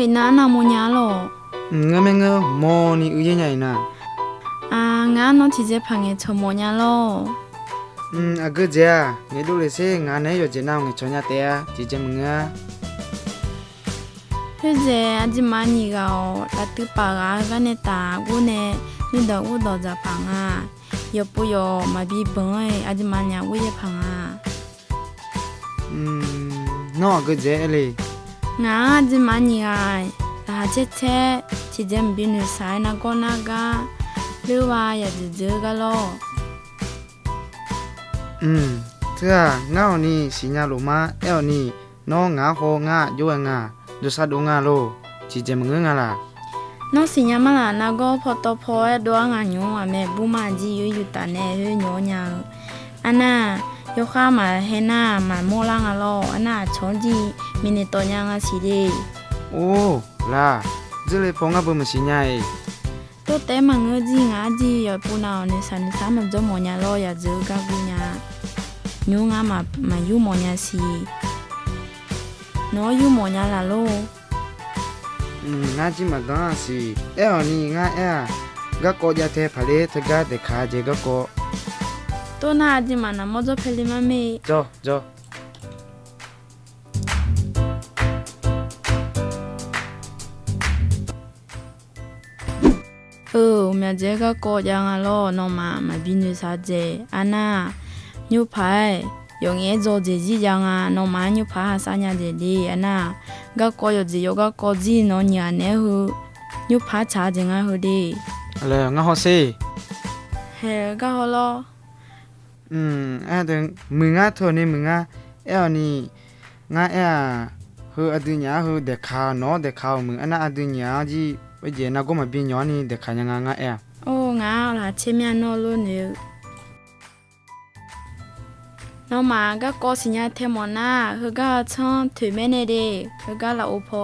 ยน้านาโมญาหรอเงาแม่เงามอนี่อื้อใหญ่ๆน่ะงาน้องที่เจพังเงชโมญาหรออะกึเจ้าเงดูเลยสิงานไหนอยู่เจน่าเงชอนยาเตะจิเจมึงอ่ะเฮ้ยเจอาจิมานี่ก็ลาตึปากากันเนตากูเนนี่ดอกกูดอกจะพังยปุยมาบีบังอาจิมาเนี่ยกูจะพังน้อกึเจ้เลยงาอาจิมานี่ก็ลาเจเจที่เจมบินุสายนักก็นักหรือว่าอยากจะเจอกันหรอเธอเงานี่สิญาโลมาเอลนี่น้องงาโฮงาโยงาดูซาดูงาโลจิเจมึงงาล่ะน้องสิญามาล่ะนักก็พอตพอดัวงาหนูแม่บุมาจีอยู่ตาเนเฮหนูญาอันน่ะยกข้ามาเฮน่ามาโมล่างาลออันน่ะชงจีมินิโตญางาสิเดโอ้ล่ะจะเลยพงอ่ะบ่มสิญาตัวเต้มังเงจีงาจีอย่าปูนาวในสันสามันจะโมญาลออย่าเจอกากุญาหนูงามาอยู่โมญาสิน้ออยู่โมญาล่ะโลงาจิมาดังสิเอลนี่งาก็กอดยาเทพะเลทะกะเดคาเจก็กอตัวน่าจิมานะมอจเพลิมาเมจอเมียเจก็กอดยังอ่ะน้องมาบินอยู่ซาเจอันน่ะยูพายยงเอโจเจจียังน้องมายูพาหาสัญญาเจดีอันน่ะก็กอดจีก็กอดจีน้องเนี่ยเนหูยูพาชาเจงหูดีอะไรงาฮอเซเฮก็ฮอลเดี๋ยวมึงโทนี่มึงเอลนี่งาฮืออดุญญาฮือเด็กข่าวเนาะเด็กข่าวมึงอันน่ะอดุญญาจีไปเจน่ะก็มาบินย้อนนี่เด็กข่าวยังงาโอ้งาล่ะเชมียนอลุนี่น้องมาก็กอสิญญาเทมอนาฮือก็ช่องถุยแม่เนเดฮือก็ละโอพอ